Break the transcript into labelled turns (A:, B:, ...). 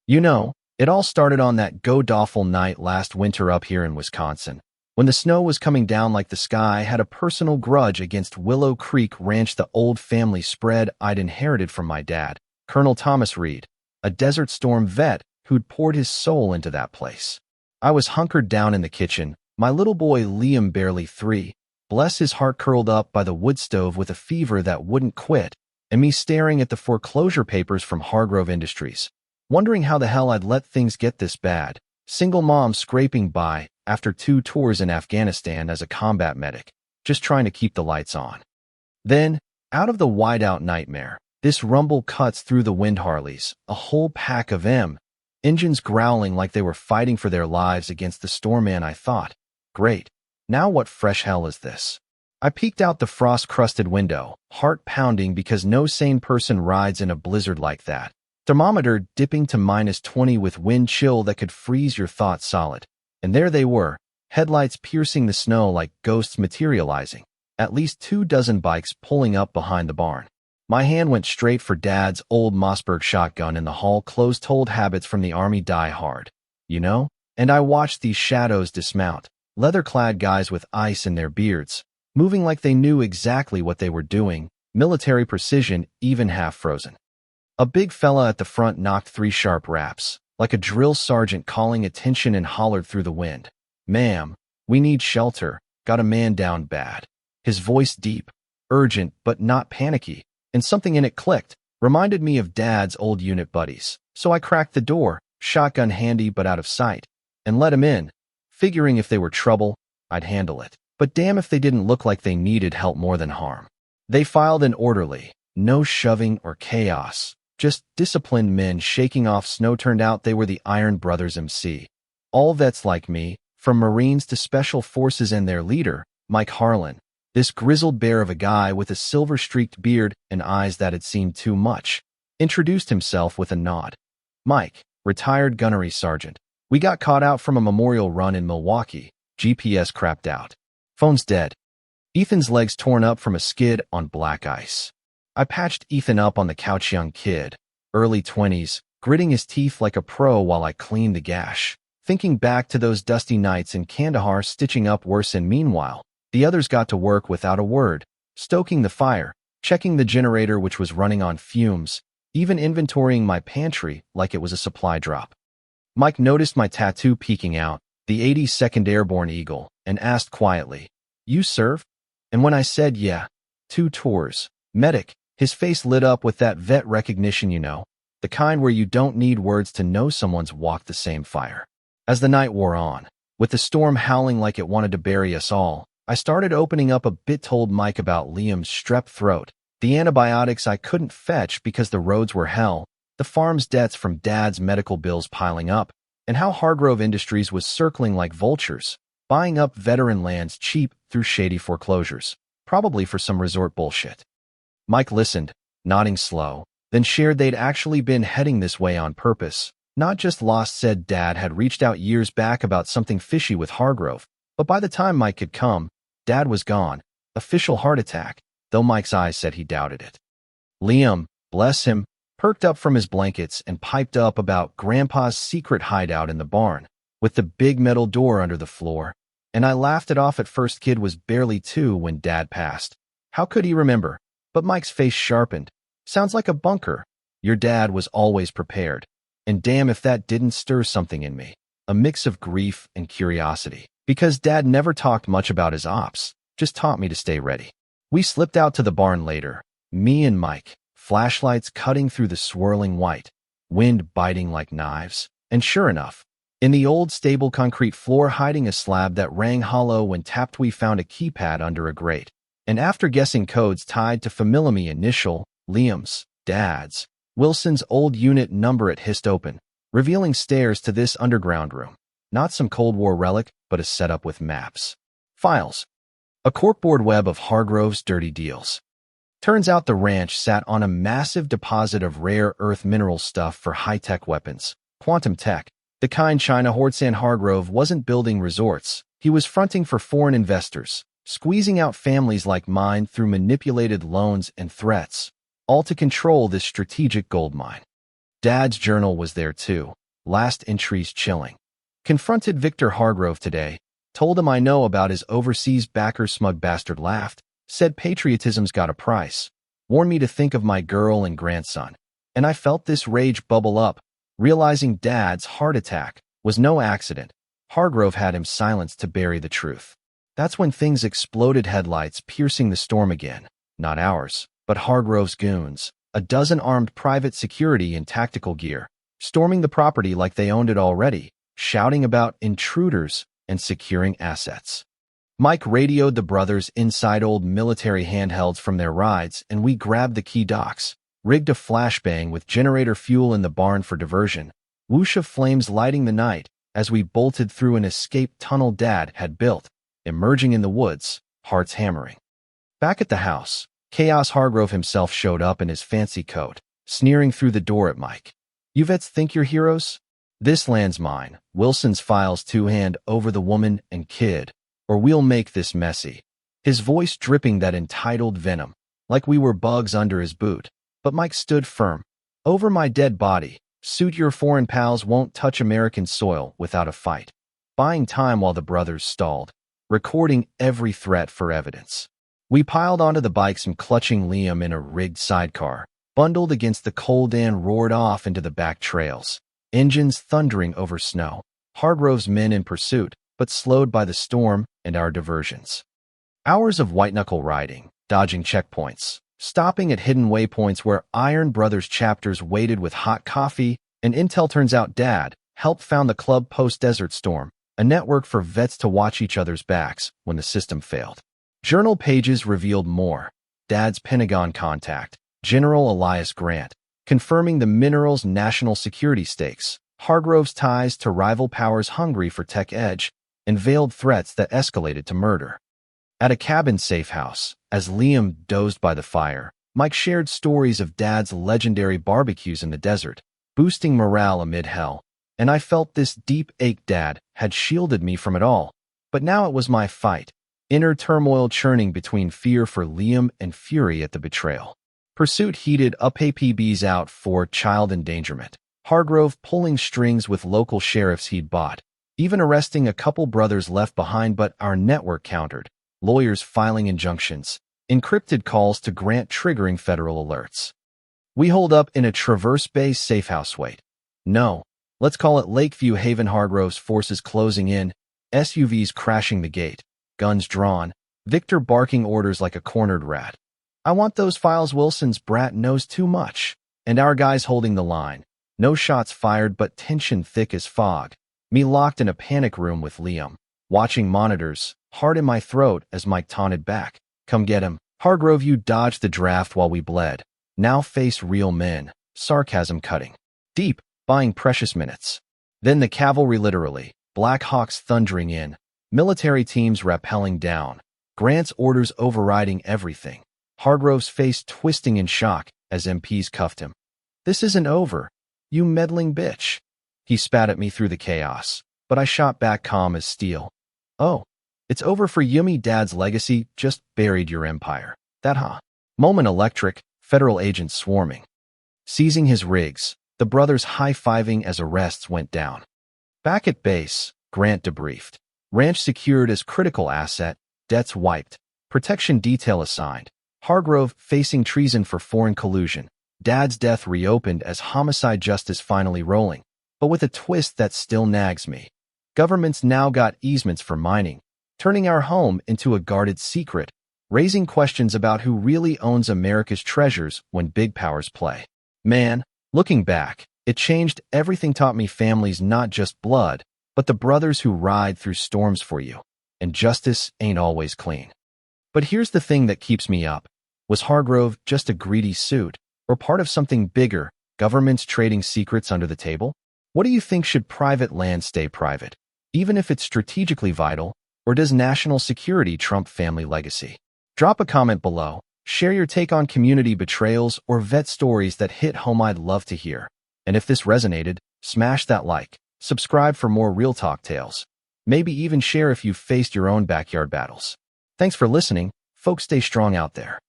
A: You know, it all started on that god-awful night last winter up here in Wisconsin. When the snow was coming down like the sky, I had a personal grudge against Willow Creek Ranch, the old family spread I'd inherited from my dad, Colonel Thomas Reed, a Desert Storm vet who'd poured his soul into that place. I was hunkered down in the kitchen, my little boy Liam, barely 3, bless his heart, curled up by the wood stove with a fever that wouldn't quit, and me staring at the foreclosure papers from Hargrove Industries, wondering how the hell I'd let things get this bad. Single mom scraping by after 2 tours in Afghanistan as a combat medic, just trying to keep the lights on. Then, out of the whiteout nightmare, this rumble cuts through the wind. Harleys, a whole pack of engines growling like they were fighting for their lives against the storm. Man, I thought, great, now what fresh hell is this? I peeked out the frost-crusted window, heart pounding because no sane person rides in a blizzard like that. Thermometer dipping to -20 with wind chill that could freeze your thoughts solid. And there they were, headlights piercing the snow like ghosts materializing, at least 24 bikes pulling up behind the barn. My hand went straight for Dad's old Mossberg shotgun in the hall. Close-toed habits from the Army die hard, you know? And I watched these shadows dismount, leather-clad guys with ice in their beards, moving like they knew exactly what they were doing, military precision, even half-frozen. A big fella at the front knocked 3 sharp raps, like a drill sergeant calling attention, and hollered through the wind, "Ma'am, we need shelter, got a man down bad." His voice deep, urgent but not panicky, and something in it clicked, reminded me of Dad's old unit buddies. So I cracked the door, shotgun handy but out of sight, and let him in, figuring if they were trouble, I'd handle it. But damn if they didn't look like they needed help more than harm. They filed in orderly, no shoving or chaos. Just disciplined men shaking off snow. Turned out they were the Iron Brothers MC. All vets like me, from Marines to Special Forces, and their leader, Mike Harlan. This grizzled bear of a guy with a silver-streaked beard and eyes that had seen too much, introduced himself with a nod. "Mike, retired gunnery sergeant. We got caught out from a memorial run in Milwaukee. GPS crapped out. Phone's dead." Ethan's legs torn up from a skid on black ice. I patched Ethan up on the couch. Young kid, early 20s, gritting his teeth like a pro while I cleaned the gash, thinking back to those dusty nights in Kandahar stitching up worse. And meanwhile, the others got to work without a word, stoking the fire, checking the generator which was running on fumes, even inventorying my pantry like it was a supply drop. Mike noticed my tattoo peeking out, the 82nd Airborne Eagle, and asked quietly, "You serve?" And when I said yeah, 2 tours, medic, his face lit up with that vet recognition, you know, the kind where you don't need words to know someone's walked the same fire. As the night wore on, with the storm howling like it wanted to bury us all, I started opening up a bit. Told Mike about Liam's strep throat, the antibiotics I couldn't fetch because the roads were hell, the farm's debts from Dad's medical bills piling up, and how Hargrove Industries was circling like vultures, buying up veteran lands cheap through shady foreclosures, probably for some resort bullshit. Mike listened, nodding slow, then shared they'd actually been heading this way on purpose, not just lost. Said Dad had reached out years back about something fishy with Hargrove, but by the time Mike could come, Dad was gone, official heart attack, though Mike's eyes said he doubted it. Liam, bless him, perked up from his blankets and piped up about Grandpa's secret hideout in the barn, with the big metal door under the floor, and I laughed it off at first. Kid was barely 2 when Dad passed. How could he remember? But Mike's face sharpened. Sounds like a bunker. Your dad was always prepared. And damn if that didn't stir something in me. A mix of grief and curiosity. Because Dad never talked much about his ops, just taught me to stay ready. We slipped out to the barn later, me and Mike, flashlights cutting through the swirling white, wind biting like knives. And sure enough, in the old stable concrete floor hiding a slab that rang hollow when tapped, we found a keypad under a grate. And after guessing codes tied to family initial, Liam's, Dad's, Wilson's old unit number, it hissed open, revealing stairs to this underground room. Not some Cold War relic, but a setup with maps, files, a corkboard web of Hargrove's dirty deals. Turns out the ranch sat on a massive deposit of rare earth mineral stuff for high-tech weapons, quantum tech, the kind China hoards. And Hargrove wasn't building resorts, he was fronting for foreign investors, squeezing out families like mine through manipulated loans and threats, all to control this strategic gold mine. Dad's journal was there too, last entries chilling. Confronted Victor Hargrove today, told him I know about his overseas backer. Smug bastard laughed, said patriotism's got a price, warned me to think of my girl and grandson. And I felt this rage bubble up, realizing Dad's heart attack was no accident. Hargrove had him silenced to bury the truth. That's when things exploded, headlights piercing the storm again. Not ours, but Hargrove's goons, a dozen armed private security in tactical gear, storming the property like they owned it already, shouting about intruders and securing assets. Mike radioed the brothers inside old military handhelds from their rides, and we grabbed the key docks, rigged a flashbang with generator fuel in the barn for diversion, whoosh of flames lighting the night as we bolted through an escape tunnel Dad had built, emerging in the woods, hearts hammering. Back at the house, Chaos Hargrove himself showed up in his fancy coat, sneering through the door at Mike. You vets think you're heroes? This land's mine. Wilson's files two-hand over the woman and kid, or we'll make this messy. His voice dripping that entitled venom, like we were bugs under his boot. But Mike stood firm. Over my dead body, suit your foreign pals won't touch American soil without a fight. Buying time while the brothers stalled, recording every threat for evidence. We piled onto the bikes and clutching Liam in a rigged sidecar, bundled against the cold and roared off into the back trails, engines thundering over snow. Hargrove's men in pursuit, but slowed by the storm and our diversions. Hours of white-knuckle riding, dodging checkpoints, stopping at hidden waypoints where Iron Brothers chapters waited with hot coffee, and intel. Turns out Dad helped found the club post-Desert Storm, a network for vets to watch each other's backs when the system failed. Journal pages revealed more. Dad's Pentagon contact, General Elias Grant, confirming the mineral's national security stakes, Hargrove's ties to rival powers hungry for tech edge, and veiled threats that escalated to murder. At a cabin safe house, as Liam dozed by the fire, Mike shared stories of Dad's legendary barbecues in the desert, boosting morale amid hell, and I felt this deep ache. Dad had shielded me from it all, but now it was my fight, inner turmoil churning between fear for Liam and fury at the betrayal. Pursuit heated up. APBs out for child endangerment, Hargrove pulling strings with local sheriffs he'd bought, even arresting a couple brothers left behind, but our network countered, lawyers filing injunctions, encrypted calls to Grant triggering federal alerts. We holed up in a Traverse Bay safehouse. Wait. No. Let's call it Lakeview Haven. Hargrove's forces closing in, SUVs crashing the gate, guns drawn, Victor barking orders like a cornered rat. I want those files. Wilson's brat knows too much. And our guys holding the line. No shots fired, but tension thick as fog. Me locked in a panic room with Liam, watching monitors, heart in my throat as Mike taunted back. Come get him. Hargrove, you dodged the draft while we bled. Now face real men. Sarcasm cutting deep, buying precious minutes. Then the cavalry, literally, Black Hawks thundering in, military teams rappelling down, Grant's orders overriding everything. Hargrove's face twisting in shock as MPs cuffed him. This isn't over, you meddling bitch. He spat at me through the chaos, but I shot back calm as steel. Oh, it's over for Yumi. Dad's legacy just buried your empire. That moment electric, federal agents swarming. Seizing his rigs, the brothers high-fiving as arrests went down. Back at base, Grant debriefed. Ranch secured as critical asset, debts wiped, protection detail assigned. Hargrove facing treason for foreign collusion. Dad's death reopened as homicide justice finally rolling, but with a twist that still nags me. Government's now got easements for mining, turning our home into a guarded secret, raising questions about who really owns America's treasures when big powers play. Man, looking back, it changed everything. Taught me family's not just blood, but the brothers who ride through storms for you. And justice ain't always clean. But here's the thing that keeps me up. Was Hargrove just a greedy suit, or part of something bigger, governments trading secrets under the table? What do you think? Should private land stay private, even if it's strategically vital, or does national security trump family legacy? Drop a comment below, share your take on community betrayals or vet stories that hit home. I'd love to hear. And if this resonated, smash that like, subscribe for more real talk tales. Maybe even share if you've faced your own backyard battles. Thanks for listening, folks. Stay strong out there.